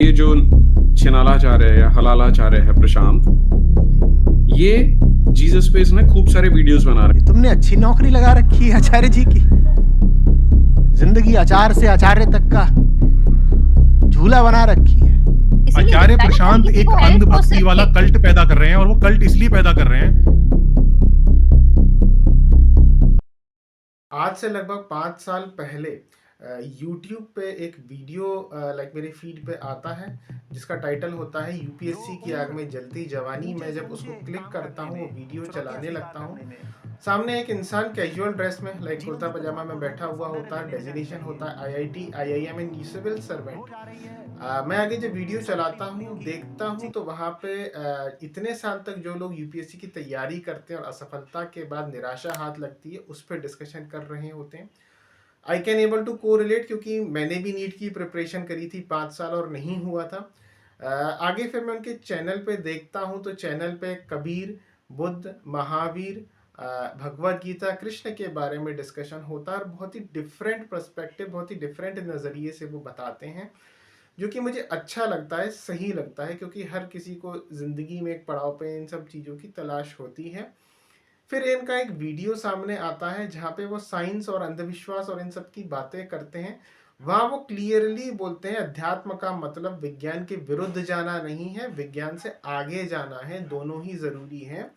ये जो छिनालाचार्य है या हलालाचार्य है प्रशांत, ये जीसस पे इसने खूब सारे वीडियोस बना रहे हैं। तुमने अच्छी नौकरी लगा रखी है आचार्य जी की। जिंदगी आचार से आचार्य तक का झूला बना रखी है। आचार्य प्रशांत एक अंधभक्ति वाला कल्ट पैदा कर रहे हैं, और वो कल्ट इसलिए पैदा कर रहे हैं। आज से लगभग 5 साल पहले यूट्यूब पे एक वीडियो मेरे फीड पे आता है जिसका टाइटल होता है यूपीएससी की आग में जलती जवानी। मैं जब उसको क्लिक करता हूँ, वो वीडियो चलाने लगता हूँ, सामने एक इंसान कैजुअल ड्रेस में कुर्ता पजामा में बैठा हुआ होता है। डेजिग्नेशन होता है IIT, IIM and civil servant. मैं आगे जब वीडियो चलाता हूँ, देखता हूँ तो वहाँ पे इतने साल तक जो लोग यूपीएससी की तैयारी करते हैं और असफलता के बाद निराशा हाथ लगती है, उस पर डिस्कशन कर रहे होते हैं। आई कैन एबल टू को रिलेट, क्योंकि मैंने भी नीट की प्रिपरेशन करी थी 5 साल और नहीं हुआ था। आगे फिर मैं उनके चैनल पे देखता हूँ तो चैनल पे कबीर, बुद्ध, महावीर, भगवत गीता, कृष्ण के बारे में डिस्कशन होता है और बहुत ही डिफरेंट पर्सपेक्टिव, बहुत ही डिफरेंट नज़रिए से वो बताते हैं, जो कि मुझे अच्छा लगता है, सही लगता है, क्योंकि हर किसी को ज़िंदगी में एक पड़ाव पे इन सब चीज़ों की तलाश होती है। फिर इनका एक वीडियो सामने आता है जहाँ पे वो साइंस और अंधविश्वास और इन सब की बातें करते हैं। वहाँ वो क्लियरली बोलते हैं अध्यात्म का मतलब विज्ञान के विरुद्ध जाना नहीं है, विज्ञान से आगे जाना है, दोनों ही ज़रूरी हैं।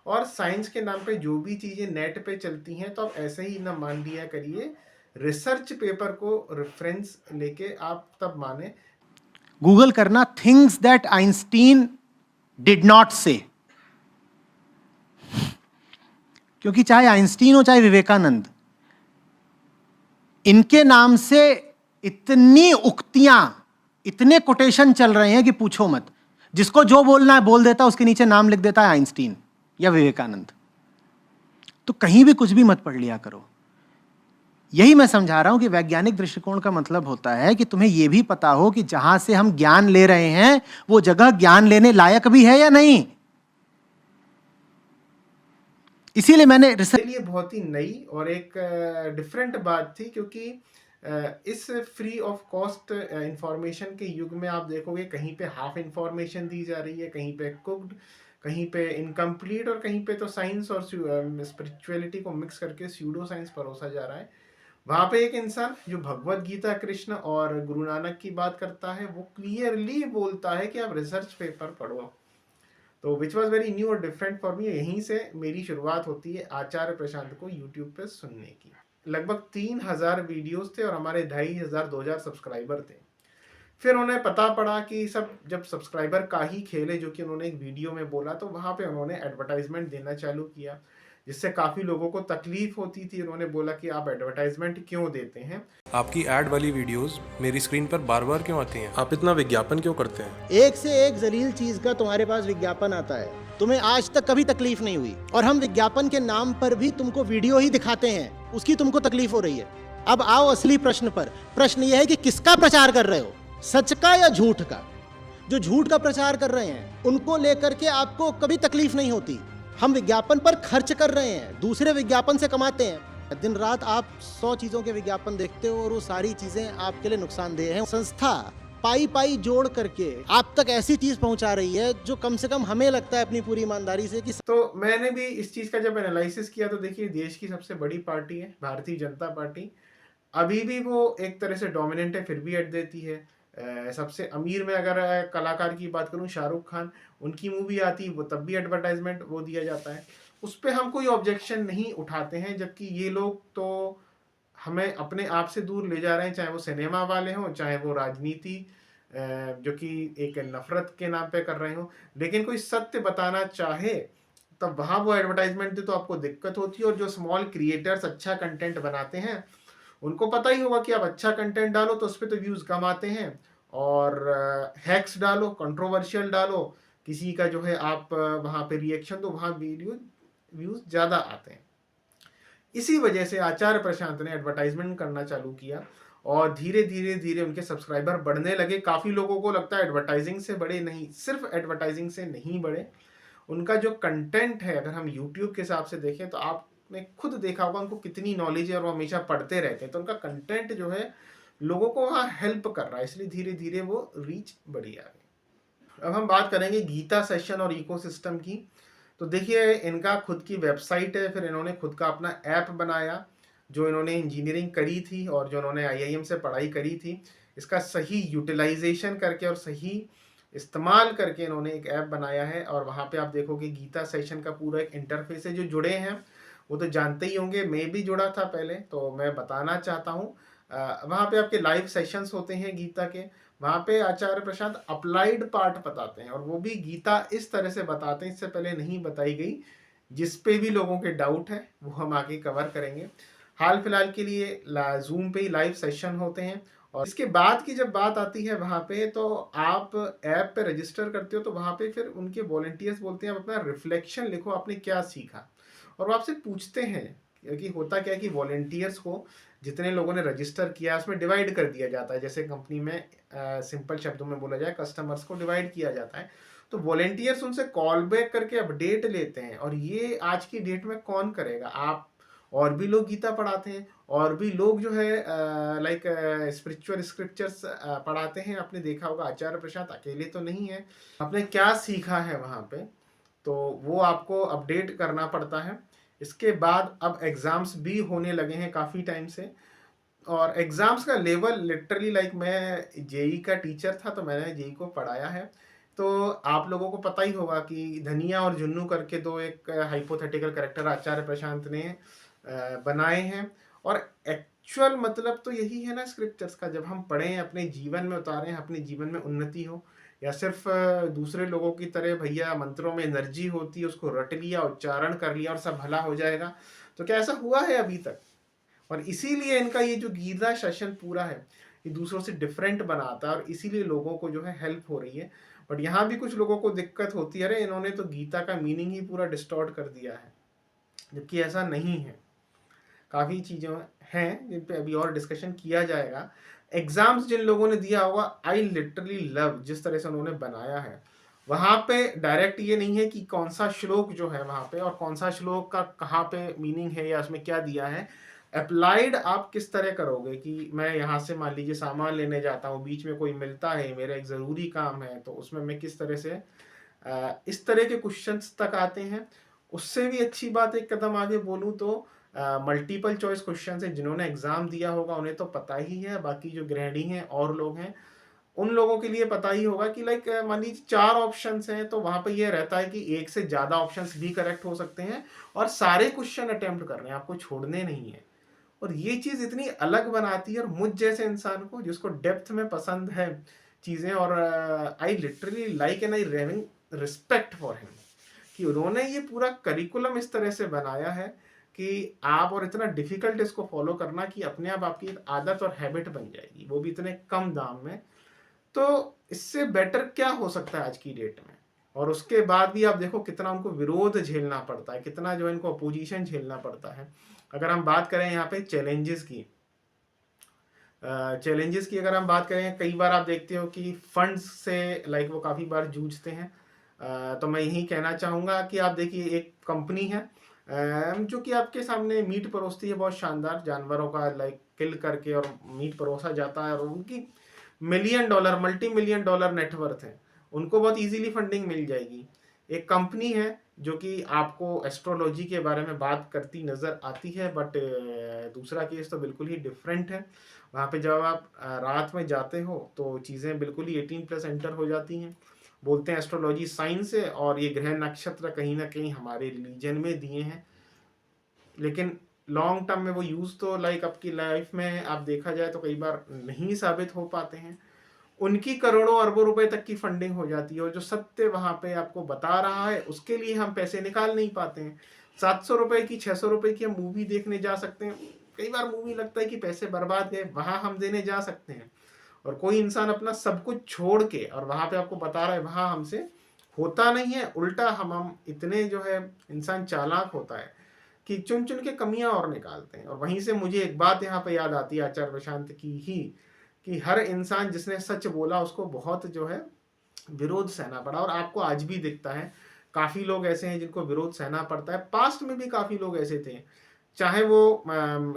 और साइंस के नाम पे जो भी चीज़ें नेट पे चलती हैं तो आप ऐसे ही ना मान लिया करिए, रिसर्च पेपर को रेफरेंस लेके आप तब माने। गूगल करना things that Einstein did not से, क्योंकि चाहे आइंस्टीन हो चाहे विवेकानंद, इनके नाम से इतनी उक्तियां, इतने कोटेशन चल रहे हैं कि पूछो मत। जिसको जो बोलना है बोल देता, उसके नीचे नाम लिख देता है आइंस्टीन या विवेकानंद। तो कहीं भी कुछ भी मत पढ़ लिया करो। यही मैं समझा रहा हूं कि वैज्ञानिक दृष्टिकोण का मतलब होता है कि तुम्हें यह भी पता हो कि जहां से हम ज्ञान ले रहे हैं वो जगह ज्ञान लेने लायक भी है या नहीं। इसीलिए मैंने रिसर्च लिए बहुत ही नई और एक डिफरेंट बात थी, क्योंकि इस फ्री ऑफ कॉस्ट इंफॉर्मेशन के युग में आप देखोगे कहीं पे हाफ इंफॉर्मेशन दी जा रही है, कहीं पे कुक्ड, कहीं पे इनकम्प्लीट, और कहीं पे तो साइंस और स्पिरिचुअलिटी को मिक्स करके स्यूडो साइंस परोसा जा रहा है। वहाँ पे एक इंसान जो भगवत गीता, कृष्ण और गुरु नानक की बात करता है, वो क्लियरली बोलता है कि आप रिसर्च पेपर पढ़ो। तो विच वॉज वेरी न्यू और डिफरेंट फॉर मी। यहीं से मेरी शुरुआत होती है आचार्य प्रशांत को यूट्यूब पे सुनने की। लगभग 3000 वीडियोस थे और हमारे 2500-2000 सब्सक्राइबर थे। फिर उन्हें पता पड़ा कि सब जब सब्सक्राइबर का ही खेल है, जो कि उन्होंने एक वीडियो में बोला, तो वहाँ पे उन्होंने एडवर्टाइजमेंट देना चालू किया, जिससे काफ़ी लोगों को तकलीफ होती थी। उन्होंने बोला कि आप एडवर्टाइजमेंट क्यों देते हैं। आपकी ऐड वाली वीडियोस मेरी स्क्रीन पर बार बार क्यों आती हैं? आप इतना विज्ञापन क्यों करते हैं? एक से एक जलील चीज का तुम्हारे पास विज्ञापन आता है, तुम्हें आज तक कभी तकलीफ नहीं हुई, और हम विज्ञापन के नाम पर भी तुमको वीडियो ही दिखाते हैं, उसकी तुमको तकलीफ हो रही है। अब आओ असली प्रश्न पर। प्रश्न यह है कि किसका प्रचार कर रहे हो, सच का या झूठ का। जो झूठ का प्रचार कर रहे हैं उनको लेकर के आपको कभी तकलीफ नहीं होती। हम विज्ञापन पर खर्च कर रहे हैं, दूसरे विज्ञापन से कमाते हैं। दिन रात आप 100 चीजों के विज्ञापन देखते हो और वो सारी चीजें आपके लिए नुकसानदेह हैं। संस्था पाई पाई जोड़ करके आप तक ऐसी चीज पहुंचा रही है जो कम से कम हमें लगता है अपनी पूरी ईमानदारी से कि तो मैंने भी इस चीज़ का जब एनालिसिस किया तो देखिए, देश की सबसे बड़ी पार्टी है भारतीय जनता पार्टी। अभी भी वो एक तरह से डोमिनेंट है, फिर भी ऐड देती है। सबसे अमीर में अगर कलाकार की बात करूं, शाहरुख खान, उनकी मूवी आती वो तब भी एडवर्टाइजमेंट वो दिया जाता है। उस पर हम कोई ऑब्जेक्शन नहीं उठाते हैं, जबकि ये लोग तो हमें अपने आप से दूर ले जा रहे हैं, चाहे वो सिनेमा वाले हों, चाहे वो राजनीति जो कि एक नफरत के नाम पे कर रहे हो। लेकिन कोई सत्य बताना चाहे तब वहाँ वो एडवर्टाइजमेंट दे तो आपको दिक्कत होती है। और जो स्मॉल क्रिएटर्स अच्छा कंटेंट बनाते हैं, उनको पता ही होगा कि आप अच्छा कंटेंट डालो तो उस पर तो व्यूज़ कम आते हैं, और हैक्स डालो, कंट्रोवर्शियल डालो, किसी का जो है आप वहाँ पे रिएक्शन दो, वहाँ वीडियो व्यूज़ ज़्यादा आते हैं। इसी वजह से आचार्य प्रशांत ने एडवर्टाइजमेंट करना चालू किया और धीरे धीरे धीरे उनके सब्सक्राइबर बढ़ने लगे। काफ़ी लोगों को लगता है एडवर्टाइजिंग से बढ़े, नहीं, सिर्फ एडवर्टाइजिंग से नहीं बढ़े। उनका जो कंटेंट है, अगर हम यूट्यूब के हिसाब से देखें तो आपने खुद देखा होगा उनको कितनी नॉलेज है और वो हमेशा पढ़ते रहते हैं, तो उनका कंटेंट जो है लोगों को वहाँ हेल्प कर रहा है, इसलिए धीरे धीरे वो रीच बढ़ी आ गई। अब हम बात करेंगे गीता सेशन और इकोसिस्टम की। तो देखिए, इनका खुद की वेबसाइट है, फिर इन्होंने खुद का अपना ऐप बनाया। जो इन्होंने इंजीनियरिंग करी थी और जो इन्होंने आईआईएम से पढ़ाई करी थी, इसका सही यूटिलाइजेशन करके और सही इस्तेमाल करके इन्होंने एक ऐप बनाया है। और वहाँ पे आप देखोगे गीता सेशन का पूरा एक इंटरफेस है। जो जुड़े हैं वो तो जानते ही होंगे, मैं भी जुड़ा था पहले, तो मैं बताना चाहता हूँ। वहाँ पे आपके लाइव सेशंस होते हैं गीता के। वहाँ पे आचार्य प्रशांत अप्लाइड पार्ट बताते हैं, और वो भी गीता इस तरह से बताते हैं, इससे पहले नहीं बताई गई। जिस पे भी लोगों के डाउट है वो हम आगे कवर करेंगे। हाल फिलहाल के लिए जूम पे ही लाइव सेशन होते हैं। और इसके बाद की जब बात आती है वहाँ पे, तो आप ऐप पे रजिस्टर करते हो, तो वहाँ पे फिर उनके वॉलंटियर्स बोलते हैं आप अपना रिफ्लेक्शन लिखो, आपने क्या सीखा। और वो आपसे पूछते हैं कि होता क्या है कि वॉलंटियर्स को जितने लोगों ने रजिस्टर किया उसमें डिवाइड कर दिया जाता है। जैसे कंपनी में सिंपल शब्दों में बोला जाए, कस्टमर्स को डिवाइड किया जाता है। तो वॉलंटियर्स उनसे कॉल बैक करके अपडेट लेते हैं। और ये आज की डेट में कौन करेगा? आप और भी लोग गीता पढ़ाते हैं, और भी लोग जो है लाइक स्पिरिचुअल स्क्रिप्चर्स पढ़ाते हैं। आपने देखा होगा आचार्य प्रसाद अकेले तो नहीं है। आपने क्या सीखा है वहाँ पे, तो वो आपको अपडेट करना पड़ता है। इसके बाद अब एग्ज़ाम्स भी होने लगे हैं काफ़ी टाइम से। और एग्ज़ाम्स का लेवल लिटरली लाइक मैं जेई का टीचर था, तो मैंने जेई को पढ़ाया है। तो आप लोगों को पता ही होगा कि धनिया और जुन्नू करके दो एक हाइपोथेटिकल कैरेक्टर आचार्य प्रशांत ने बनाए हैं। और एक्चुअल मतलब तो यही है ना स्क्रिप्चर्स का, जब हम पढ़ें, अपने जीवन में उतारें, अपने जीवन में उन्नति हो। या सिर्फ दूसरे लोगों की तरह भैया मंत्रों में एनर्जी होती है, उसको रट लिया, उच्चारण कर लिया और सब भला हो जाएगा। तो क्या ऐसा हुआ है अभी तक? और इसीलिए इनका ये जो गीता सेशन पूरा है, ये दूसरों से डिफरेंट बनाता है, और इसीलिए लोगों को जो है हेल्प हो रही है। बट यहाँ भी कुछ लोगों को दिक्कत होती है, अरे इन्होंने तो गीता का मीनिंग ही पूरा डिस्टॉर्ट कर दिया है, जबकि ऐसा नहीं है। काफ़ी चीज़ें हैं जिन पे अभी और डिस्कशन किया जाएगा। एग्जाम्स जिन लोगों ने दिया होगा, आई लिटरली लव जिस तरह से उन्होंने बनाया है। वहाँ पे डायरेक्ट ये नहीं है कि कौन सा श्लोक जो है वहाँ पे, और कौन सा श्लोक का कहाँ पे मीनिंग है या उसमें क्या दिया है। अप्लाइड आप किस तरह करोगे कि मैं यहाँ से मान लीजिए सामान लेने जाता हूँ, बीच में कोई मिलता है, मेरा एक ज़रूरी काम है, तो उसमें मैं किस तरह से इस तरह के क्वेश्चंस तक आते हैं। उससे भी अच्छी बात एक कदम आगे बोलूँ तो मल्टीपल चॉइस क्वेश्चन है। जिन्होंने एग्जाम दिया होगा उन्हें तो पता ही है, बाकी जो गृहिणी हैं और लोग हैं उन लोगों के लिए पता ही होगा कि लाइक मान लीजिए 4 ऑप्शंस हैं, तो वहाँ पे ये रहता है कि एक से ज़्यादा ऑप्शंस भी करेक्ट हो सकते हैं, और सारे क्वेश्चन अटेम्प्ट करने हैं, आपको छोड़ने नहीं है। और ये चीज़ इतनी अलग बनाती है, और मुझ जैसे इंसान को जिसको डेप्थ में पसंद है चीज़ें, और I literally like and I having respect for him कि उन्होंने ये पूरा करिकुलम इस तरह से बनाया है कि आप, और इतना डिफिकल्ट इसको फॉलो करना कि अपने आप आपकी एक आदत और हैबिट बन जाएगी, वो भी इतने कम दाम में। तो इससे बेटर क्या हो सकता है आज की डेट में? और उसके बाद भी आप देखो कितना उनको विरोध झेलना पड़ता है, कितना जो इनको अपोजिशन झेलना पड़ता है। अगर हम बात करें यहाँ पे चैलेंजेस की अगर हम बात करें, कई बार आप देखते हो कि फंड्स से लाइक वो काफ़ी बार जूझते हैं। तो मैं यही कहना चाहूँगा कि आप देखिए, एक कंपनी है जो कि आपके सामने मीट परोसती है, बहुत शानदार जानवरों का लाइक किल करके और मीट परोसा जाता है, और उनकी $1 मिलियन मल्टी-$1 मिलियन नेटवर्थ है, उनको बहुत इजीली फंडिंग मिल जाएगी। एक कंपनी है जो कि आपको एस्ट्रोलॉजी के बारे में बात करती नज़र आती है, बट दूसरा केस तो बिल्कुल ही डिफरेंट है। वहाँ पे जब आप रात में जाते हो तो चीज़ें बिल्कुल ही 18+ एंटर हो जाती हैं। बोलते हैं एस्ट्रोलॉजी साइंस है, और ये ग्रह नक्षत्र कहीं ना कहीं हमारे रिलीजन में दिए हैं, लेकिन लॉन्ग टर्म में वो यूज़ तो लाइक आपकी लाइफ में आप देखा जाए तो कई बार नहीं साबित हो पाते हैं। उनकी करोड़ों अरबों रुपए तक की फंडिंग हो जाती है, और जो सत्य वहाँ पे आपको बता रहा है उसके लिए हम पैसे निकाल नहीं पाते हैं। 700 रुपए की, 600 रुपए की हम मूवी देखने जा सकते हैं, कई बार मूवी लगता है कि पैसे बर्बाद गए, वहाँ हम देने जा सकते हैं। और कोई इंसान अपना सब कुछ छोड़ के और वहाँ पे आपको बता रहा है वहाँ हमसे होता नहीं है। उल्टा हम इतने जो है इंसान चालाक होता है कि चुन चुन के कमियां और निकालते हैं। और वहीं से मुझे एक बात यहाँ पे याद आती है आचार्य प्रशांत की ही, कि हर इंसान जिसने सच बोला उसको बहुत जो है विरोध सहना पड़ा, और आपको आज भी दिखता है काफ़ी लोग ऐसे हैं जिनको विरोध सहना पड़ता है। पास्ट में भी काफ़ी लोग ऐसे थे चाहे वो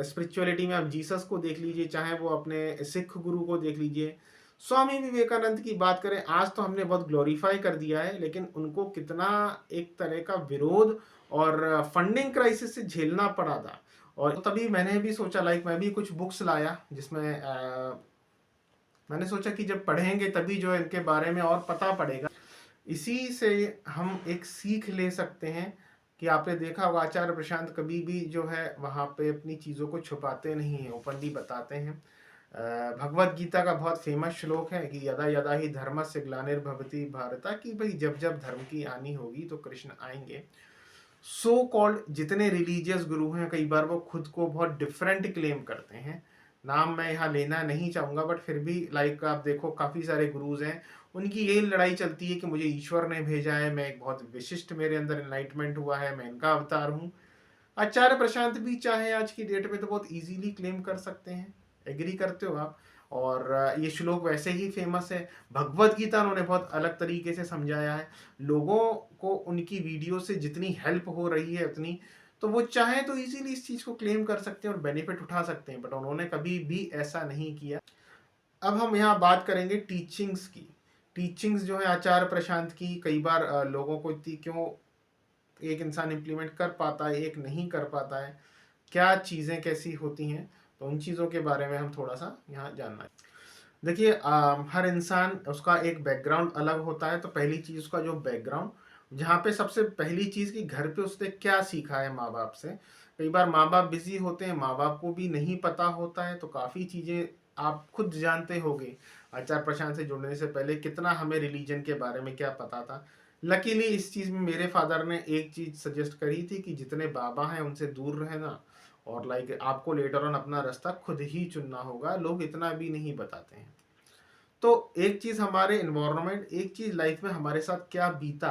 स्पिरिचुअलिटी में आप जीसस को देख लीजिए, चाहे वो अपने सिख गुरु को देख लीजिए, स्वामी विवेकानंद की बात करें, आज तो हमने बहुत ग्लोरीफाई कर दिया है, लेकिन उनको कितना एक तरह का विरोध और फंडिंग क्राइसिस से झेलना पड़ा था। और तभी मैंने भी सोचा मैं भी कुछ बुक्स लाया, जिसमें मैंने सोचा कि जब पढ़ेंगे तभी जो है इनके बारे में और पता पड़ेगा। इसी से हम एक सीख ले सकते हैं कि आपने देखा होगा आचार्य प्रशांत कभी भी जो है वहाँ पे अपनी चीज़ों को छुपाते नहीं हैं, ओपनली बताते हैं। भगवत गीता का बहुत फेमस श्लोक है कि यदा यदा ही धर्मस्य ग्लानिर्भवति भारत, कि भाई जब जब धर्म की हानि होगी तो कृष्ण आएंगे। सो कॉल्ड जितने रिलीजियस गुरु हैं, कई बार वो खुद को बहुत डिफरेंट क्लेम करते हैं। नाम मैं यहाँ लेना नहीं चाहूँगा, बट फिर भी आप देखो काफ़ी सारे गुरुज हैं, उनकी यही लड़ाई चलती है कि मुझे ईश्वर ने भेजा है, मैं एक बहुत विशिष्ट, मेरे अंदर एनलाइटमेंट हुआ है, मैं इनका अवतार हूँ। आचार्य प्रशांत भी चाहे आज की डेट में तो बहुत इजीली क्लेम कर सकते हैं। एग्री करते हो आप? और ये श्लोक वैसे ही फेमस है। भगवत गीता उन्होंने बहुत अलग तरीके से समझाया है। लोगों को उनकी वीडियो से जितनी हेल्प हो रही है उतनी, तो वो चाहे तो इजीली इस चीज़ को क्लेम कर सकते हैं और बेनिफिट उठा सकते हैं, बट उन्होंने कभी भी ऐसा नहीं किया। अब हम यहाँ बात करेंगे टीचिंग्स की। टीचिंग्स जो है आचार्य प्रशांत की, कई बार लोगों को इतनी क्यों एक इंसान इम्प्लीमेंट कर पाता है, एक नहीं कर पाता है, क्या चीज़ें कैसी होती हैं, तो उन चीज़ों के बारे में हम थोड़ा सा यहाँ जानना है। देखिए हर इंसान उसका एक बैकग्राउंड अलग होता है। तो पहली चीज़ उसका जो बैकग्राउंड, जहाँ पे सबसे पहली चीज़ कि घर पे उसने क्या सीखा है माँ बाप से। कई बार माँ बाप बिजी होते हैं, माँ बाप को भी नहीं पता होता है, तो काफ़ी चीज़ें आप खुद जानते होंगे। आचार्य प्रशांत से जुड़ने से पहले कितना हमें रिलीजन के बारे में क्या पता था। लकीली इस चीज़ में मेरे फादर ने एक चीज़ सजेस्ट करी थी कि जितने बाबा हैं उनसे दूर रहना, और आपको लेटर ऑन अपना रास्ता खुद ही चुनना होगा, लोग इतना भी नहीं बताते हैं। तो एक चीज़ हमारे इन्वायरमेंट, एक चीज़ लाइफ में हमारे साथ क्या बीता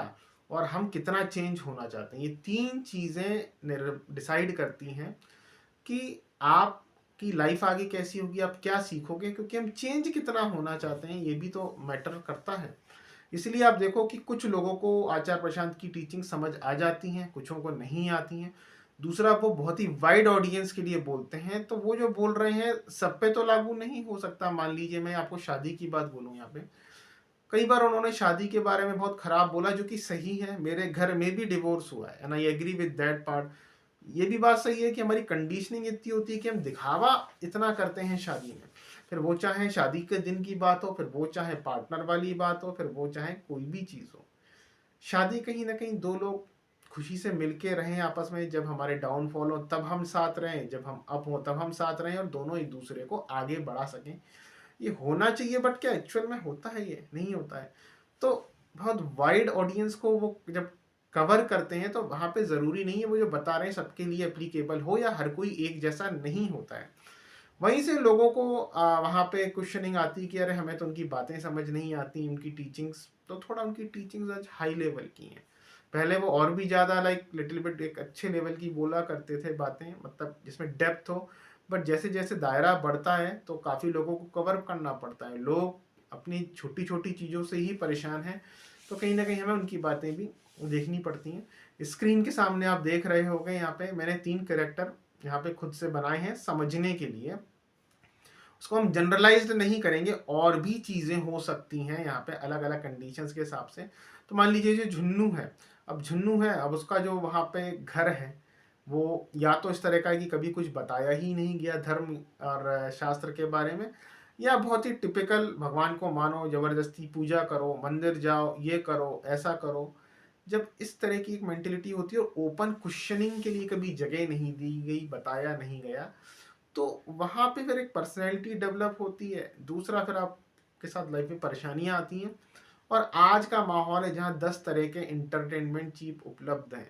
और हम कितना चेंज होना चाहते हैं, ये तीन चीज़ें डिसाइड करती हैं कि आपकी लाइफ आगे कैसी होगी, आप क्या सीखोगे, क्योंकि हम चेंज कितना होना चाहते हैं ये भी तो मैटर करता है। इसलिए आप देखो कि कुछ लोगों को आचार्य प्रशांत की टीचिंग समझ आ जाती हैं, कुछों को नहीं आती हैं। दूसरा, वो बहुत ही वाइड ऑडियंस के लिए बोलते हैं, तो वो जो बोल रहे हैं सब पे तो लागू नहीं हो सकता। मान लीजिए मैं आपको शादी की बात बोलूँ यहाँ पे, कई बार उन्होंने शादी के बारे में बहुत खराब बोला, जो कि सही है। मेरे घर में भी डिवोर्स हुआ है and I agree with that part. ये भी बात सही है कि हमारी कंडीशनिंग इतनी होती है कि हम दिखावा इतना करते हैं शादी में, फिर वो चाहे शादी के दिन की बात हो, फिर वो चाहे पार्टनर वाली बात हो, फिर वो चाहे कोई भी चीज़ हो। शादी कहीं ना कहीं दो लोग खुशी से मिलके रहें आपस में, जब हमारे डाउनफॉल हो तब हम साथ रहें, जब हम अप हो तब हम साथ रहें, और दोनों एक दूसरे को आगे बढ़ा सकें। ये होना चाहिए, बट क्या एक्चुअल में होता है? ये नहीं होता है। तो बहुत वाइड ऑडियंस को वो जब कवर करते हैं तो वहाँ पे ज़रूरी नहीं है वो जो बता रहे हैं सबके लिए एप्लीकेबल हो, या हर कोई एक जैसा नहीं होता है। वहीं से लोगों को वहाँ पे क्वेश्चनिंग आती है कि अरे हमें तो उनकी बातें समझ नहीं आती, उनकी टीचिंग्स तो थोड़ा, उनकी टीचिंग्स आज हाई लेवल की हैं। पहले वो और भी ज़्यादा लिटिल बिट एक अच्छे लेवल की बोला करते थे बातें, मतलब जिसमें डेप्थ हो। बट जैसे जैसे दायरा बढ़ता है तो काफ़ी लोगों को कवर करना पड़ता है, लोग अपनी छोटी छोटी चीज़ों से ही परेशान हैं, तो कहीं ना कहीं हमें उनकी बातें भी देखनी पड़ती हैं। स्क्रीन के सामने आप देख रहे होंगे, यहाँ पे मैंने 3 कैरेक्टर यहाँ पे खुद से बनाए हैं समझने के लिए। उसको हम जनरलाइज्ड नहीं करेंगे, और भी चीज़ें हो सकती हैं यहाँ पे अलग अलग कंडीशंस के हिसाब से। तो मान लीजिए जो झुन्नू है, अब झुन्नू है, अब उसका जो वहाँ पे घर है वो या तो इस तरह का है कि कभी कुछ बताया ही नहीं गया धर्म और शास्त्र के बारे में, या बहुत ही टिपिकल भगवान को मानो, ज़बरदस्ती पूजा करो, मंदिर जाओ, ये करो, ऐसा करो। जब इस तरह की एक मेंटेलिटी होती है और ओपन क्वेश्चनिंग के लिए कभी जगह नहीं दी गई, बताया नहीं गया, तो वहाँ पे फिर एक पर्सनैलिटी डेवलप होती है। दूसरा, फिर आपके साथ लाइफ में परेशानियाँ आती हैं, और आज का माहौल है जहाँ 10 तरह के इंटरटेनमेंट चीप उपलब्ध हैं,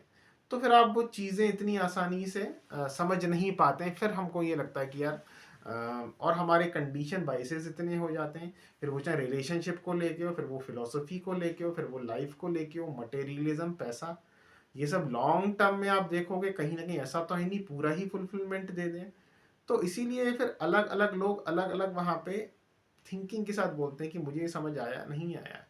तो फिर आप वो चीज़ें इतनी आसानी से समझ नहीं पाते हैं। फिर हमको ये लगता है कि यार और हमारे कंडीशन बाइसेस इतने हो जाते हैं, फिर वो चाहे रिलेशनशिप को लेके हो, फिर वो फिलोसफी को लेके हो, फिर वो लाइफ को लेके हो, मटेरियलिज्म, पैसा, ये सब लॉन्ग टर्म में आप देखोगे कहीं ना कहीं ऐसा तो है नहीं पूरा ही फुलफिलमेंट दे दें। तो इसीलिए फिर अलग अलग लोग अलग अलग वहाँ पे थिंकिंग के साथ बोलते हैं कि मुझे ये समझ आया, नहीं आया।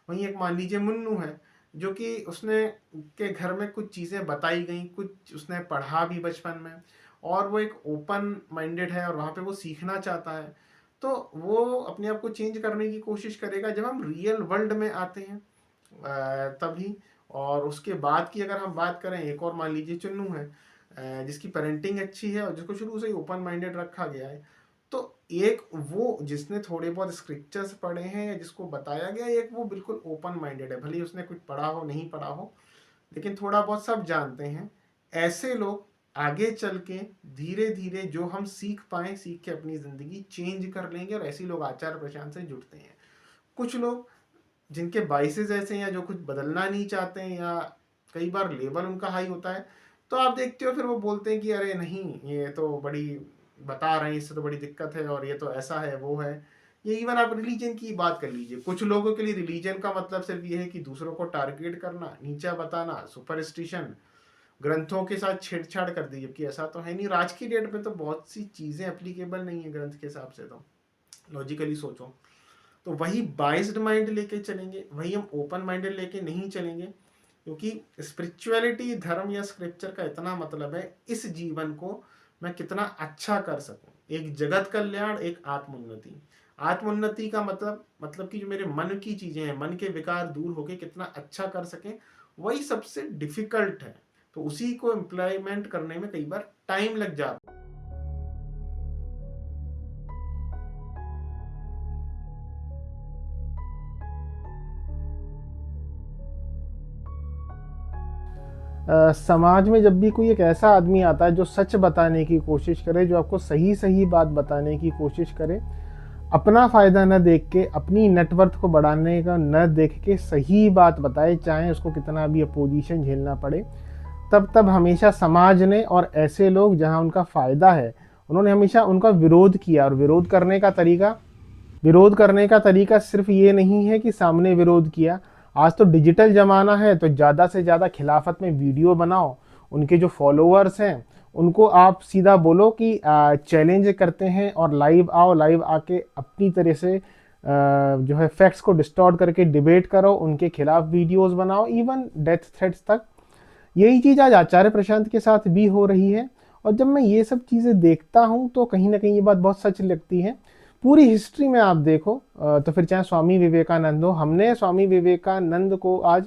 वहीं एक मान लीजिए मुन्नू है, जो कि उसने के घर में कुछ चीज़ें बताई गई, कुछ उसने पढ़ा भी बचपन में, और वो एक ओपन माइंडेड है और वहाँ पे वो सीखना चाहता है, तो वो अपने आप को चेंज करने की कोशिश करेगा जब हम रियल वर्ल्ड में आते हैं तभी। और उसके बाद की अगर हम बात करें, एक और मान लीजिए चुन्नू है जिसकी पेरेंटिंग अच्छी है और जिसको शुरू से ही ओपन माइंडेड रखा गया है, तो एक वो जिसने थोड़े बहुत स्क्रिप्चर्स पढ़े हैं या जिसको बताया गया, एक वो बिल्कुल ओपन माइंडेड है, भले ही उसने कुछ पढ़ा हो नहीं पढ़ा हो, लेकिन थोड़ा बहुत सब जानते हैं। ऐसे लोग आगे चल के धीरे धीरे जो हम सीख पाए, सीख के अपनी ज़िंदगी चेंज कर लेंगे, और ऐसे लोग आचार्य प्रशांत से जुड़ते हैं। कुछ लोग जिनके बाइसेस ऐसे हैं या जो कुछ बदलना नहीं चाहते हैं, या कई बार लेवल उनका हाई होता है, तो आप देखते हो फिर वो बोलते हैं कि अरे नहीं, ये तो बड़ी बता रहे हैं, इससे तो बड़ी दिक्कत है, और ये तो ऐसा है वो है। ये इवन आप रिलीजन की बात कर लीजिए, कुछ लोगों के लिए रिलीजन का मतलब सिर्फ ये है कि दूसरों को टारगेट करना, नीचा बताना, सुपरस्टिशन, ग्रंथों के साथ छेड़छाड़ कर दी, जबकि ऐसा तो है नहीं। आज की डेट में तो बहुत सी चीज़ें एप्लीकेबल नहीं है ग्रंथ के हिसाब से, तो लॉजिकली सोचो तो वही बाइज्ड माइंड लेके चलेंगे, वही हम ओपन माइंडेड लेके नहीं चलेंगे, क्योंकि स्पिरिचुअलिटी, धर्म या स्क्रिप्चर का इतना मतलब है इस जीवन को मैं कितना अच्छा कर सकूं, एक जगत कल्याण, एक आत्मोन्नति। आत्मोन्नति का मतलब कि जो मेरे मन की चीजें हैं, मन के विकार दूर होके कितना अच्छा कर सकें, वही सबसे डिफिकल्ट है। तो उसी को इम्प्लीमेंट करने में कई बार टाइम लग जाता है। समाज में जब भी कोई एक ऐसा आदमी आता है जो सच बताने की कोशिश करे, जो आपको सही सही बात बताने की कोशिश करे, अपना फ़ायदा न देख के, अपनी नेटवर्थ को बढ़ाने का न देख के सही बात बताए, चाहे उसको कितना भी अपोजिशन झेलना पड़े, तब हमेशा समाज ने और ऐसे लोग जहां उनका फ़ायदा है, उन्होंने हमेशा उनका विरोध किया। और विरोध करने का तरीका सिर्फ ये नहीं है कि सामने विरोध किया। आज तो डिजिटल ज़माना है, तो ज़्यादा से ज़्यादा खिलाफत में वीडियो बनाओ, उनके जो फॉलोअर्स हैं उनको आप सीधा बोलो कि चैलेंज करते हैं और लाइव आओ, लाइव आके अपनी तरह से जो है फैक्ट्स को डिस्टॉर्ट करके डिबेट करो, उनके खिलाफ वीडियोस बनाओ, इवन डेथ थ्रेट्स तक। यही चीज़ आज आचार्य प्रशांत के साथ भी हो रही है। और जब मैं ये सब चीज़ें देखता हूँ तो कहीं ना कहीं ये बात बहुत सच लगती है। पूरी हिस्ट्री में आप देखो तो फिर चाहे स्वामी विवेकानंद हो, हमने स्वामी विवेकानंद को आज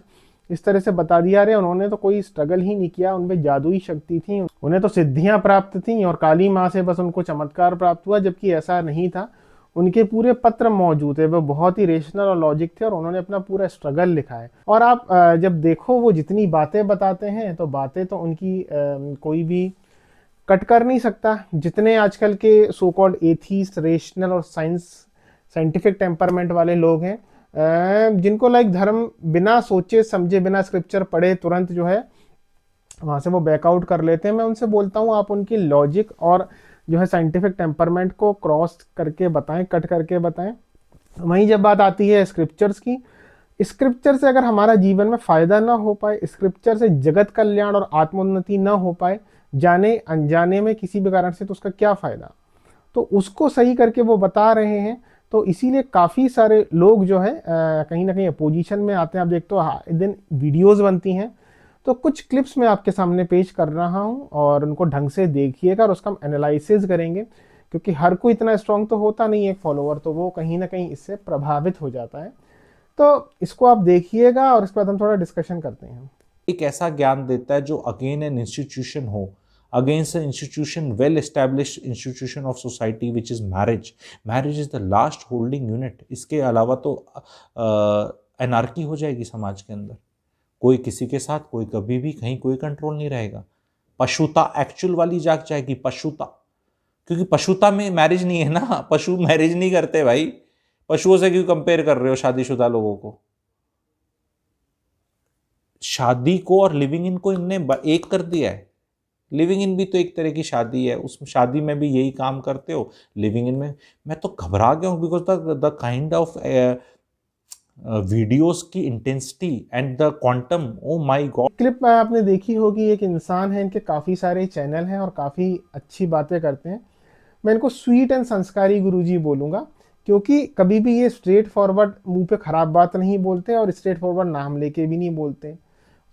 इस तरह से बता दिया, अरे उन्होंने तो कोई स्ट्रगल ही नहीं किया, उनमें जादुई शक्ति थी, उन्हें तो सिद्धियां प्राप्त थी और काली माँ से बस उनको चमत्कार प्राप्त हुआ, जबकि ऐसा नहीं था। उनके पूरे पत्र मौजूद है, वो बहुत ही रेशनल और लॉजिक थे और उन्होंने अपना पूरा स्ट्रगल लिखा है। और आप जब देखो वो जितनी बातें बताते हैं, तो बातें तो उनकी कोई भी कट कर नहीं सकता। जितने आजकल के सो कॉल्ड एथीस्ट, रेशनल और साइंटिफिक टेम्परमेंट वाले लोग हैं, जिनको लाइक धर्म बिना सोचे समझे, बिना स्क्रिप्चर पढ़े तुरंत जो है वहाँ से वो बैकआउट कर लेते हैं, मैं उनसे बोलता हूँ आप उनकी लॉजिक और जो है साइंटिफिक टेम्परमेंट को क्रॉस करके बताएं, कट करके बताएं। वहीं जब बात आती है स्क्रिप्चर्स की, स्क्रिप्चर से अगर हमारा जीवन में फ़ायदा ना हो पाए, स्क्रिप्चर से जगत कल्याण और आत्मोन्नति ना हो पाए, जाने अनजाने में किसी भी कारण से, तो उसका क्या फ़ायदा। तो उसको सही करके वो बता रहे हैं। तो इसीलिए काफ़ी सारे लोग जो है कहीं ना कहीं अपोजिशन में आते हैं। आप देखते हो हर दिन वीडियोस बनती हैं, तो कुछ क्लिप्स मैं आपके सामने पेश कर रहा हूं और उनको ढंग से देखिएगा और उसका हम एनालिसिस करेंगे, क्योंकि हर कोई इतना स्ट्रांग तो होता नहीं है एक फॉलोअर, तो वो कहीं ना कहीं इससे प्रभावित हो जाता है। तो इसको आप देखिएगा और इसके बाद हम थोड़ा डिस्कशन करते हैं। एक ऐसा ज्ञान देता है जो अगेन एन इंस्टीट्यूशन हो, against an institution, well established institution of society, which is marriage is the last holding unit। इसके अलावा तो एनार्की हो जाएगी समाज के अंदर, कोई किसी के साथ, कोई कभी भी कहीं कोई कंट्रोल नहीं रहेगा। पशुता एक्चुअल वाली जाग जाएगी, पशुता, क्योंकि पशुता में मैरिज नहीं है ना, पशु मैरिज नहीं करते भाई। पशुओं से क्यों कंपेयर कर रहे हो शादीशुदा लोगों को। शादी को और लिविंग इन को इनने एक कर दिया है। लिविंग इन भी तो एक तरह की शादी है, उस शादी में भी यही काम करते हो, लिविंग इन में। मैं तो घबरा गया हूँ, because the kind of videos की intensity and the quantum, oh my God. Clip आपने देखी होगी, एक इंसान है, इनके काफ़ी सारे चैनल हैं और काफ़ी अच्छी बातें करते हैं। मैं इनको स्वीट एंड संस्कारी गुरुजी बोलूँगा, क्योंकि कभी भी ये स्ट्रेट फॉरवर्ड मुंह पे ख़राब बात नहीं बोलते और स्ट्रेट फॉरवर्ड नाम लेके भी नहीं बोलते।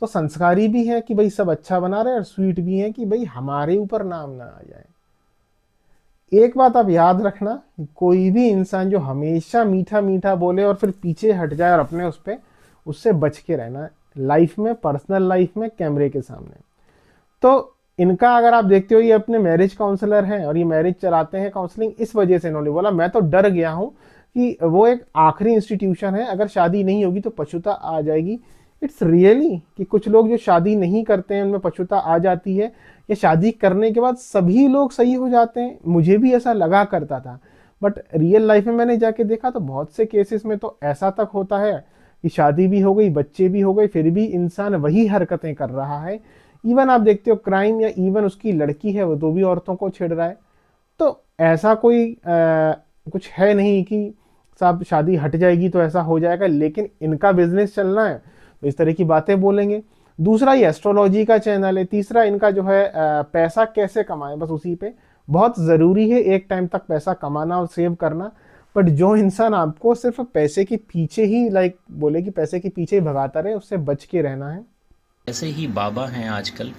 तो संस्कारी भी है कि भाई सब अच्छा बना रहे हैं, और स्वीट भी है कि भाई हमारे ऊपर नाम ना आ जाए। एक बात आप याद रखना, कोई भी इंसान जो हमेशा मीठा मीठा बोले और फिर पीछे हट जाए और अपने उस पे, उससे बच के रहना लाइफ में, पर्सनल लाइफ में, कैमरे के सामने। तो इनका अगर आप देखते हो, ये अपने मैरिज काउंसलर हैं और ये मैरिज चलाते हैं काउंसलिंग, इस वजह से इन्होंने बोला मैं तो डर गया हूँ कि वो एक आखिरी इंस्टीट्यूशन है, अगर शादी नहीं होगी तो पछुता आ जाएगी। इट्स रियली कि कुछ लोग जो शादी नहीं करते हैं उनमें पछुता आ जाती है, या शादी करने के बाद सभी लोग सही हो जाते हैं। मुझे भी ऐसा लगा करता था, बट रियल लाइफ में मैंने जाके देखा तो बहुत से केसेस में तो ऐसा तक होता है कि शादी भी हो गई, बच्चे भी हो गए, फिर भी इंसान वही हरकतें कर रहा है। इवन आप देखते हो क्राइम, या इवन उसकी लड़की है वो तो भी औरतों को छेड़ रहा है। तो ऐसा कोई कुछ है नहीं कि साहब शादी हट जाएगी तो ऐसा हो जाएगा, लेकिन इनका बिजनेस चलना है तो इस तरह की बातें बोलेंगे। दूसरा ये एस्ट्रोलॉजी का चैनल है। तीसरा इनका जो है पैसा कैसे कमाए, बस उसी पे बहुत ज़रूरी है एक टाइम तक पैसा कमाना और सेव करना। बट जो इंसान आपको सिर्फ पैसे के पीछे ही बोले कि पैसे के पीछे ही भगाता रहे, उससे बच के रहना है। ऐसे ही बाबा हैं आजकल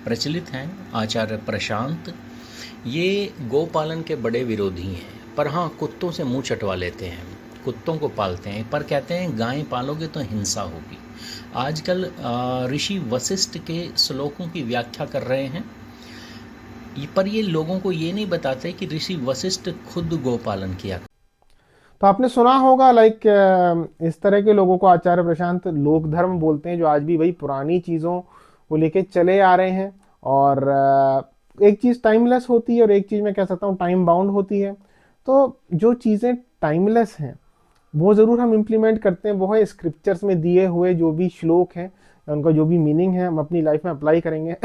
प्रचलित हैं, आचार्य प्रशांत। ये गोपालन के बड़े विरोधी हैं, पर हाँ कुत्तों से मुंह चटवा लेते हैं, कुत्तों को पालते हैं, पर कहते हैं गायें पालोगे तो हिंसा होगी। आजकल ऋषि वशिष्ठ के श्लोकों की व्याख्या कर रहे हैं, पर ये लोगों को ये नहीं बताते कि ऋषि वशिष्ठ खुद गोपालन किया। तो आपने सुना होगा इस तरह के लोगों को आचार्य प्रशांत लोक धर्म बोलते हैं, जो आज भी वही पुरानी चीज़ों को लेके चले आ रहे हैं। और एक चीज़ टाइमलेस होती है और एक चीज़ मैं कह सकता हूँ टाइम बाउंड होती है। तो जो चीज़ें टाइमलेस हैं वो ज़रूर हम इम्प्लीमेंट करते हैं, वो है स्क्रिप्चर्स में दिए हुए जो भी श्लोक हैं, उनका जो भी मीनिंग है हम अपनी लाइफ में अप्लाई करेंगे।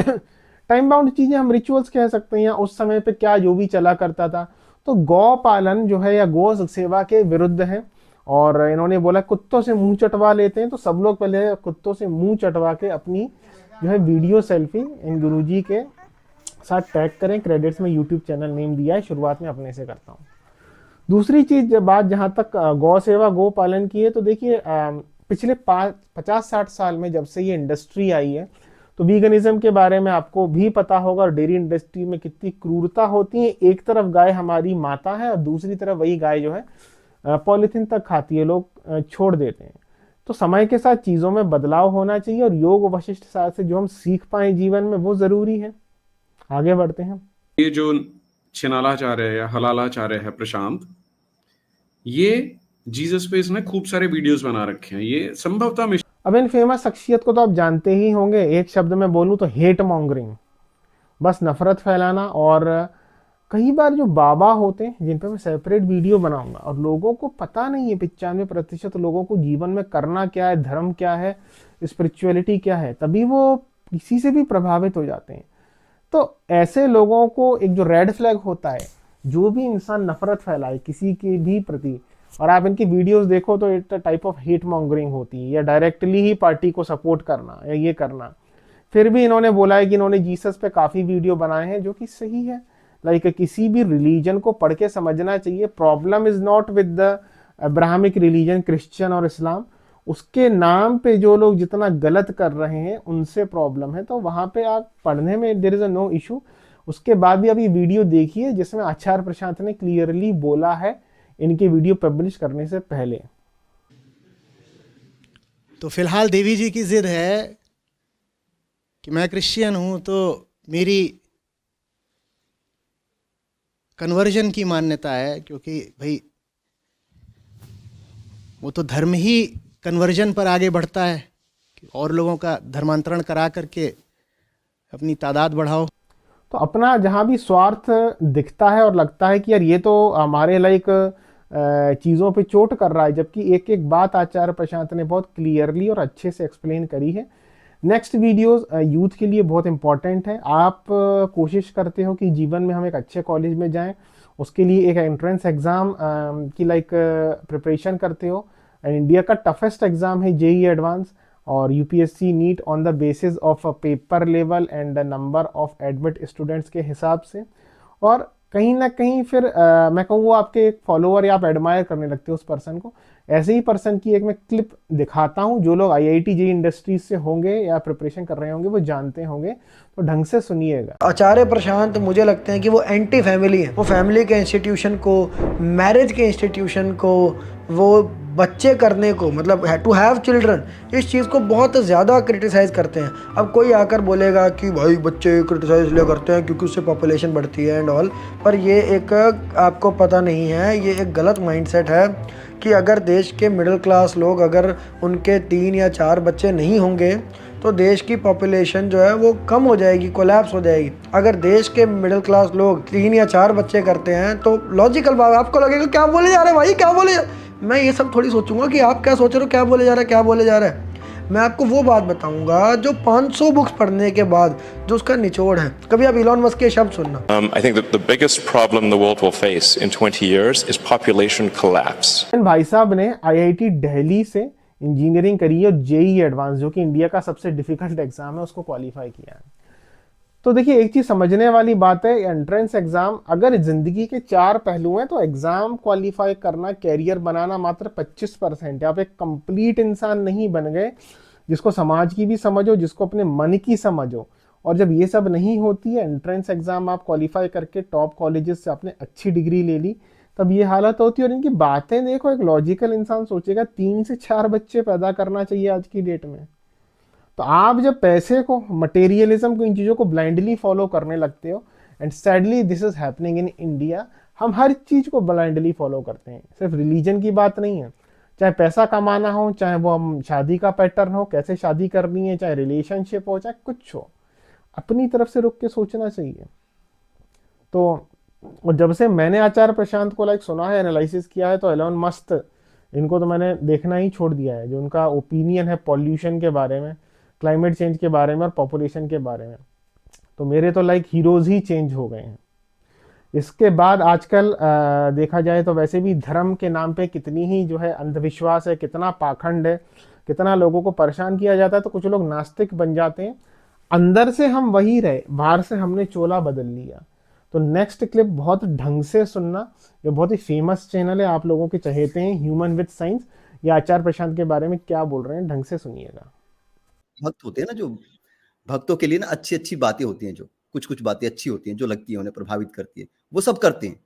टाइम बाउंड चीज़ें हम रिचुअल्स कह सकते हैं, या उस समय पे क्या जो भी चला करता था। तो गौ पालन जो है या गौ सेवा के विरुद्ध है। और इन्होंने बोला कुत्तों से मुंह चटवा लेते हैं, तो सब लोग पहले कुत्तों से मुंह चटवा के अपनी जो है वीडियो सेल्फी इन गुरुजी के साथ टैग करें। क्रेडिट्स में यूट्यूब चैनल नेम दिया है, शुरुआत में अपने से करता हूँ। दूसरी चीज़ बात जहाँ तक गौ सेवा गौ पालन की है, तो देखिए पिछले 50-60 साल में जब से ये इंडस्ट्री आई है, तो वीगनिज्म के बारे में आपको भी पता होगा, और डेयरी इंडस्ट्री में कितनी क्रूरता होती है। एक तरफ गाय हमारी माता है और दूसरी तरफ वही गाय जो है पॉलीथीन तक खाती है, लोग छोड़ देते हैं। तो समय के साथ चीज़ों में बदलाव होना चाहिए, और योग वशिष्ठ शास्त्र से जो हम सीख पाए जीवन में वो ज़रूरी है। आगे बढ़ते हैं। ये जो छिनालाचार्य या हलालाचार्य है प्रशांत, ये जीसस पे इसने खूब सारे वीडियोस बना रखे हैं। ये संभवतः अब इन फेमस शख्सियत को तो आप जानते ही होंगे, एक शब्द में बोलूं तो हेट मॉन्गरिंग, बस नफरत फैलाना। और कई बार जो बाबा होते हैं जिन पे मैं सेपरेट वीडियो बनाऊंगा, और लोगों को पता नहीं है, 95% लोगों को जीवन में करना क्या है, धर्म क्या है, स्पिरिचुअलिटी क्या है, तभी वो किसी से भी प्रभावित हो जाते हैं। तो ऐसे लोगों को एक जो रेड फ्लैग होता है, जो भी इंसान नफरत फैलाए किसी के भी प्रति, और आप इनकी वीडियोस देखो तो it type of hate mongering होती है, या डायरेक्टली ही पार्टी को सपोर्ट करना या ये करना। फिर भी इन्होंने बोला है कि इन्होंने जीसस पे काफ़ी वीडियो बनाए हैं, जो कि सही है। किसी भी रिलीजन को पढ़ के समझना चाहिए। Problem is not with the Abrahamic religion, Christian और इस्लाम, उसके नाम पे जो लोग जितना गलत कर रहे हैं उनसे प्रॉब्लम है। तो वहाँ पे आप पढ़ने में there is a no issue. उसके बाद भी आप ये वीडियो देखिए जिसमें आचार्य प्रशांत ने क्लियरली बोला है इनके वीडियो पब्लिश करने से पहले। तो फिलहाल देवी जी की जिद है कि मैं क्रिश्चियन हूं, तो मेरी कन्वर्जन की मान्यता है, क्योंकि भाई वो तो धर्म ही कन्वर्जन पर आगे बढ़ता है कि और लोगों का धर्मांतरण करा करके अपनी तादाद बढ़ाओ। तो अपना जहाँ भी स्वार्थ दिखता है और लगता है कि यार ये तो हमारे चीज़ों पे चोट कर रहा है, जबकि एक एक बात आचार्य प्रशांत ने बहुत क्लियरली और अच्छे से एक्सप्लेन करी है। नेक्स्ट वीडियोस यूथ के लिए बहुत इंपॉर्टेंट है। आप कोशिश करते हो कि जीवन में हम एक अच्छे कॉलेज में जाएं, उसके लिए एक एंट्रेंस एग्ज़ाम की प्रिपरेशन करते हो। इंडिया का टफेस्ट एग्ज़ाम है जेईई एडवांस और UPSC NEET on the basis of paper level and the number of admit students के हिसाब से। और कहीं ना कहीं फिर मैं कहूँ वो आपके एक फॉलोअर या आप एडमायर करने लगते हो उस पर्सन को। ऐसे ही पर्सन की एक मैं क्लिप दिखाता हूँ, जो लोग IIT JEE इंडस्ट्रीज से होंगे या प्रिपरेशन कर रहे होंगे वो जानते होंगे, तो ढंग से सुनिएगा। आचार्य प्रशांत मुझे लगते हैं कि वो एंटी फैमिली है। वो फैमिली के इंस्टीट्यूशन को, मैरिज के इंस्टीट्यूशन को, वो बच्चे करने को, मतलब टू हैव चिल्ड्रन, इस चीज़ को बहुत ज़्यादा क्रिटिसाइज़ करते हैं। अब कोई आकर बोलेगा कि भाई बच्चे क्रिटिसाइज़ इसलिए करते हैं क्योंकि उससे पॉपुलेशन बढ़ती है एंड ऑल, पर ये एक आपको पता नहीं है, ये एक गलत माइंडसेट है कि अगर देश के मिडिल क्लास लोग, अगर उनके 3 या 4 बच्चे नहीं होंगे तो देश की पॉपुलेशन जो है वो कम हो जाएगी, कोलैप्स हो जाएगी। अगर देश के मिडिल क्लास लोग 3 या 4 बच्चे करते हैं तो लॉजिकल बात, आपको लगेगा क्या बोले जा रहे हैं भाई, क्या बोले। मैं ये सब थोड़ी सोचूंगा कि आप क्या सोच रहे हो, क्या बोले जा रहा है, क्या बोले जा रहा है। मैं आपको वो बात बताऊंगा जो 500 बुक्स पढ़ने के बाद जो उसका निचोड़ है। कभी आप इलॉन मस्क के शब्द सुनना। I think that the biggest problem the world will face in 20 years is population collapse. भाई साहब ने IIT दिल्ली से इंजीनियरिंग करी है और JEE एडवांस, जो कि इंडिया का सबसे डिफिकल्ट एग्जाम है, उसको क्वालिफाई किया है। तो देखिए एक चीज समझने वाली बात है, एंट्रेंस एग्जाम अगर जिंदगी के 4 पहलू हैं तो एग्जाम क्वालिफाई करना, कैरियर बनाना मात्र 25% है। आप एक कंप्लीट इंसान नहीं बन गए जिसको समाज की भी समझ हो, जिसको अपने मन की समझ हो। और जब ये सब नहीं होती है, एंट्रेंस एग्जाम आप क्वालिफाई करके टॉप कॉलेजेस से आपने अच्छी डिग्री ले ली, तब ये हालत होती है। और इनकी बातें देखो, एक लॉजिकल इंसान सोचेगा 3 से 4 बच्चे पैदा करना चाहिए आज की डेट में। तो आप जब पैसे को, मटेरियलिज्म को, इन चीज़ों को ब्लाइंडली फॉलो करने लगते हो, and sadly this is happening in India. हम हर चीज़ को ब्लाइंडली फॉलो करते हैं, सिर्फ रिलीजन की बात नहीं है। चाहे पैसा कमाना हो, चाहे वो हम शादी का पैटर्न हो, कैसे शादी करनी है, चाहे रिलेशनशिप हो, चाहे कुछ हो, अपनी तरफ से रुक के सोचना चाहिए। तो और जब से मैंने आचार्य प्रशांत को सुना है, एनालिसिस किया है, तो एलोन मस्क, इनको तो मैंने देखना ही छोड़ दिया है। जो उनका ओपिनियन है पॉल्यूशन के बारे में, क्लाइमेट चेंज के बारे में और पॉपुलेशन के बारे में, तो मेरे तो हीरोज ही चेंज हो गए हैं। इसके बाद आजकल देखा जाए तो वैसे भी धर्म के नाम पे कितनी ही जो है अंधविश्वास है, कितना पाखंड है, कितना लोगों को परेशान किया जाता है। तो कुछ लोग नास्तिक बन जाते हैं। अंदर से हम वही रहे, बाहर से हमने चोला बदल लिया। तो नेक्स्ट क्लिप बहुत ढंग से सुनना। ये बहुत ही फेमस चैनल है, आप लोगों के चहेते हैं, ह्यूमन विद साइंस। ये आचार्य प्रशांत के बारे में क्या बोल रहे हैं, ढंग से सुनिएगा। भक्त होते हैं ना, जो भक्तों के लिए ना अच्छी अच्छी बातें होती हैं, जो कुछ कुछ बातें अच्छी होती हैं जो लगती हैं, उन्हें प्रभावित करती है, वो सब करते हैं।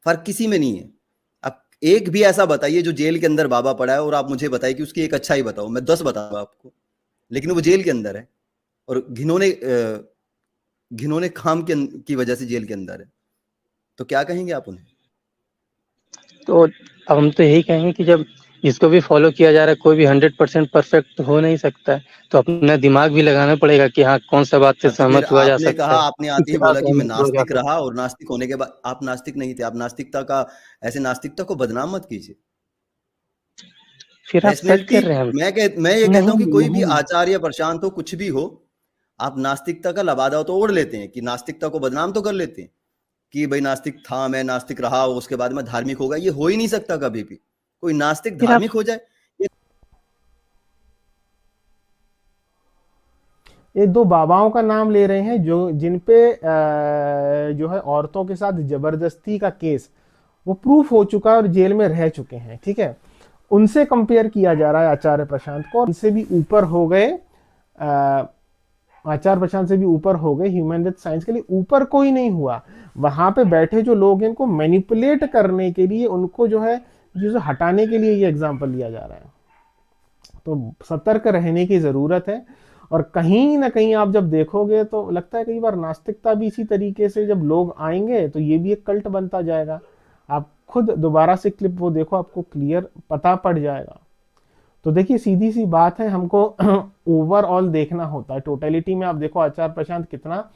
फर्क किसी में नहीं है। अब एक भी ऐसा बताइए जो जेल के अंदर बाबा पड़ा है और आप मुझे बताइए कि उसकी एक अच्छा ही बताओ, मैं 10 बताऊंगा आपको, लेकिन वो जेल के अंदर है और घिनौने काम की वजह से जेल के अंदर है। तो क्या कहेंगे आप उन्हें? तो अब हम तो यही कहेंगे कि जब इसको भी फॉलो किया जा रहा है, कोई भी 100% परफेक्ट हो नहीं सकता है, तो अपना दिमाग भी लगाना पड़ेगा कि हाँ कौन सा बात से सहमत हुआ जा सकता है। आपने आते ही बोला कि मैं नास्तिक रहा, और नास्तिक होने के बाद आप नास्तिक नहीं थे। आप नास्तिकता को बदनाम मत कीजिए। फिर आप सच कर रहे हैं। मैं ये कहता हूँ कि कोई भी आचार्य प्रशांत हो, कुछ भी हो, आप नास्तिकता का लबादा तो ओढ़ लेते हैं कि नास्तिकता को बदनाम तो कर लेते हैं कि भाई नास्तिक था, मैं नास्तिक रहा, उसके बाद मैं धार्मिक होगा। ये हो ही नहीं सकता कभी भी, कोई नास्तिक धार्मिक हो जाए। ये 2 बाबाओं का नाम ले रहे हैं जो जिनपे जो है औरतों के साथ जबरदस्ती का केस वो प्रूफ हो चुका है और जेल में रह चुके हैं, ठीक है। उनसे कंपेयर किया जा रहा है आचार्य प्रशांत को। उनसे भी ऊपर हो गए, आचार्य प्रशांत से भी ऊपर हो गए। ह्यूमन विद साइंस के लिए ऊपर कोई नहीं हुआ। वहां पे बैठे जो लोग हैं, इनको मैनिपुलेट करने के लिए, उनको जो है हटाने के लिए ये एग्जाम्पल लिया जा रहा है। तो सतर्क रहने की जरूरत है। और कहीं ना कहीं आप जब देखोगे तो लगता है कई बार नास्तिकता भी इसी तरीके से जब लोग आएंगे तो ये भी एक कल्ट बनता जाएगा। आप खुद दोबारा से क्लिप वो देखो, आपको क्लियर पता पड़ जाएगा। तो देखिए सीधी सी बात है, हमको ओवरऑल देखना होता है। टोटलिटी में आप देखो आचार्य प्रशांत कितना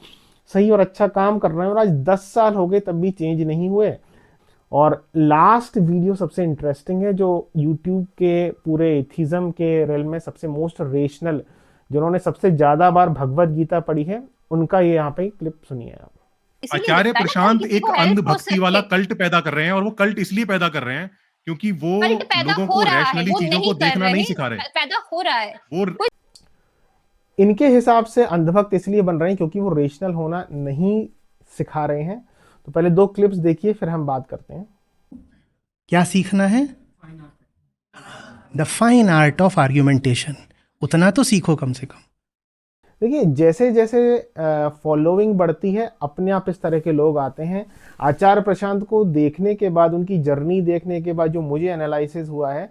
सही और अच्छा काम कर रहे हैं, और आज 10 साल हो गए तब भी चेंज नहीं हुए। और लास्ट वीडियो सबसे इंटरेस्टिंग है, जो यूट्यूब के पूरे एथिज्म के रेल में सबसे मोस्ट रेशनल, जिन्होंने सबसे ज्यादा बार भगवत गीता पढ़ी है, उनका ये यहाँ पे क्लिप सुनिए आप। आचार्य प्रशांत एक अंध भक्ति वाला कल्ट पैदा कर रहे हैं, और वो कल्ट इसलिए पैदा कर रहे हैं क्योंकि वो लोगों को रैशनली चीजों को देखना नहीं सिखा रहे। पैदा हो रहा है वो इनके हिसाब से अंधभक्त इसलिए बन रहे हैं क्योंकि वो रेशनल होना नहीं सिखा रहे हैं। तो पहले 2 क्लिप्स देखिए, फिर हम बात करते हैं। क्या सीखना है? The fine art of argumentation. उतना तो सीखो कम से कम। देखिए, जैसे जैसे फॉलोइंग बढ़ती है, अपने आप इस तरह के लोग आते हैं। आचार्य प्रशांत को देखने के बाद, उनकी जर्नी देखने के बाद जो मुझे एनालिसिस हुआ है,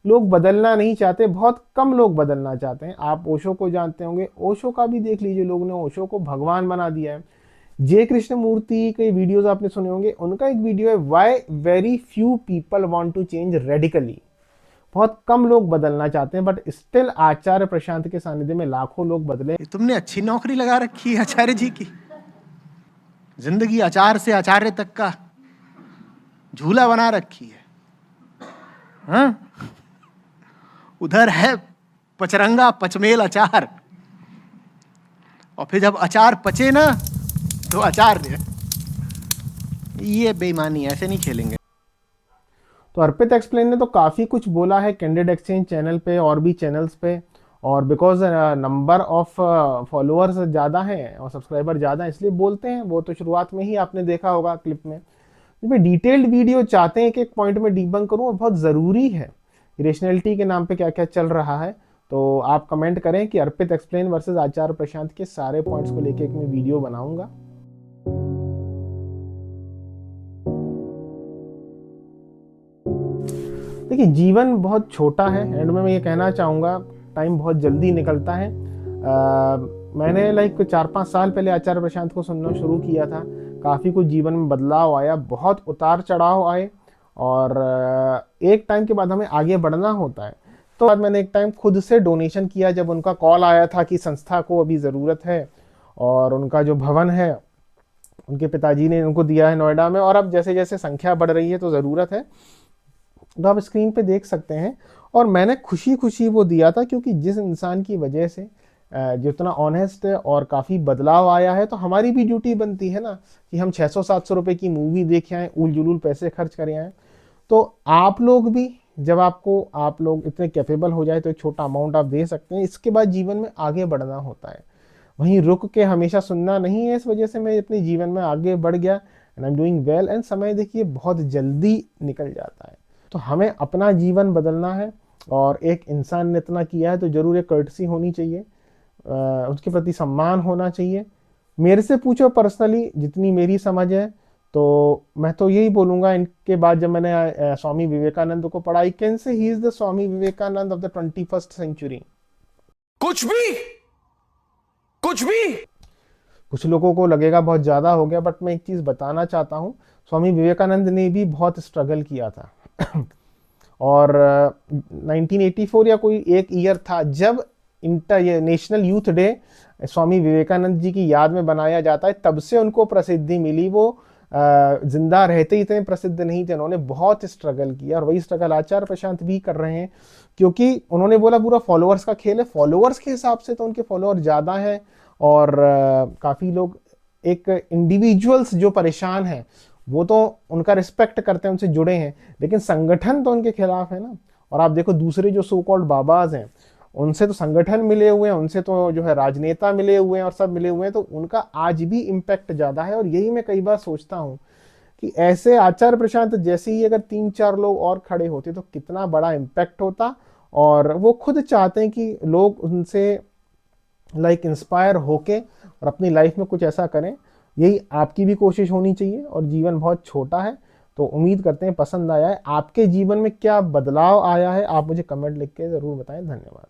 लोग बदलना नहीं चाहते, बहुत कम लोग बदलना चाहते हैं। आप ओशो को जानते होंगे, ओशो का भी देख लीजिए, लोगों ने ओशो को भगवान बना दिया है। जे कृष्णमूर्ति के वीडियोस आपने सुने होंगे, उनका एक वीडियो है why very few people want to change radically. बहुत कम लोग बदलना चाहते हैं, बट स्टिल आचार्य प्रशांत के सानिध्य में लाखों लोग बदले। तुमने अच्छी नौकरी लगा रखी है आचार्य जी की। जिंदगी आचार्य से आचार्य तक का झूला बना रखी है। हाँ? उधर है पचरंगा पचमेल अचार, और फिर जब अचार पचे ना तो आचार्य। ये बेईमानी, ऐसे नहीं खेलेंगे। तो अर्पित एक्सप्लेन ने तो काफ़ी कुछ बोला है कैंडिड एक्सचेंज चैनल पे और भी चैनल्स पे, और बिकॉज नंबर ऑफ फॉलोअर्स ज़्यादा हैं और सब्सक्राइबर ज़्यादा हैं, इसलिए बोलते हैं। वो तो शुरुआत में ही आपने देखा होगा क्लिप में। क्योंकि डिटेल्ड वीडियो चाहते हैं कि एक पॉइंट में डीबंक करूँ, और बहुत ज़रूरी है रेशनैलिटी के नाम पे क्या क्या चल रहा है। तो आप कमेंट करें कि अर्पित एक्सप्लेन वर्सेस आचार्य प्रशांत के सारे पॉइंट्स को लेके एक मैं वीडियो बनाऊंगा। देखिए, जीवन बहुत छोटा है। एंड में मैं ये कहना चाहूँगा, टाइम बहुत जल्दी निकलता है। मैंने 4-5 साल पहले आचार्य प्रशांत को सुनना शुरू किया था। काफ़ी कुछ जीवन में बदलाव आया, बहुत उतार चढ़ाव आए, और एक टाइम के बाद हमें आगे बढ़ना होता है। तो बाद मैंने एक टाइम खुद से डोनेशन किया, जब उनका कॉल आया था कि संस्था को अभी ज़रूरत है, और उनका जो भवन है उनके पिताजी ने उनको दिया है नोएडा में, और अब जैसे जैसे संख्या बढ़ रही है तो ज़रूरत है। तो आप स्क्रीन पे देख सकते हैं। और मैंने खुशी खुशी वो दिया था, क्योंकि जिस इंसान की वजह से जितना ऑनेस्ट है और काफ़ी बदलाव आया है, तो हमारी भी ड्यूटी बनती है ना कि हम 600-700 रुपये की मूवी देखे आएँ, उल जुलूल पैसे खर्च करें आएँ। तो आप लोग भी, जब आप लोग इतने कैपेबल हो जाए, तो एक छोटा अमाउंट आप दे सकते हैं। इसके बाद जीवन में आगे बढ़ना होता है, वहीं रुक के हमेशा सुनना नहीं है। इस वजह से मैं अपने जीवन में आगे बढ़ गया, and I am doing well. And समय देखिए बहुत जल्दी निकल जाता है। तो हमें अपना जीवन बदलना है, और एक इंसान ने इतना किया है तो जरूर एक कर्टसी होनी चाहिए, उसके प्रति सम्मान होना चाहिए। मेरे से पूछो पर्सनली, जितनी मेरी समझ है, तो मैं तो यही बोलूँगा, इनके बाद जब मैंने स्वामी विवेकानंद को पढ़ा, I can say he is the Swami Vivekananda of the 21st century. कुछ भी कुछ लोगों को लगेगा बहुत ज़्यादा हो गया, बट मैं एक चीज़ बताना चाहता हूँ, स्वामी विवेकानंद ने भी बहुत स्ट्रगल किया था। और 1984 या कोई एक ईयर था जब national youth day Swami Vivekananda ji की याद में बनाया जाता है। तब से उनको प्रसिद्धि मिली। वो जिंदा रहते ही इतने प्रसिद्ध नहीं थे, उन्होंने बहुत स्ट्रगल किया, और वही स्ट्रगल आचार्य प्रशांत भी कर रहे हैं। क्योंकि उन्होंने बोला पूरा फॉलोअर्स का खेल है। फॉलोअर्स के हिसाब से तो उनके फॉलोअर ज़्यादा हैं, और काफ़ी लोग, एक इंडिविजुअल्स जो परेशान हैं, वो तो उनका रिस्पेक्ट करते हैं, उनसे जुड़े हैं, लेकिन संगठन तो उनके खिलाफ है ना। और आप देखो दूसरे जो सो कॉल्ड बाबाज हैं, उनसे तो संगठन मिले हुए हैं, उनसे तो जो है राजनेता मिले हुए हैं, और सब मिले हुए हैं, तो उनका आज भी इम्पैक्ट ज़्यादा है। और यही मैं कई बार सोचता हूँ कि ऐसे आचार्य प्रशांत जैसे ही अगर 3-4 लोग और खड़े होते तो कितना बड़ा इम्पैक्ट होता। और वो खुद चाहते हैं कि लोग उनसे इंस्पायर होके और अपनी लाइफ में कुछ ऐसा करें। यही आपकी भी कोशिश होनी चाहिए। और जीवन बहुत छोटा है, तो उम्मीद करते हैं पसंद आया है। आपके जीवन में क्या बदलाव आया है, आप मुझे कमेंट लिख के ज़रूर बताएं। धन्यवाद।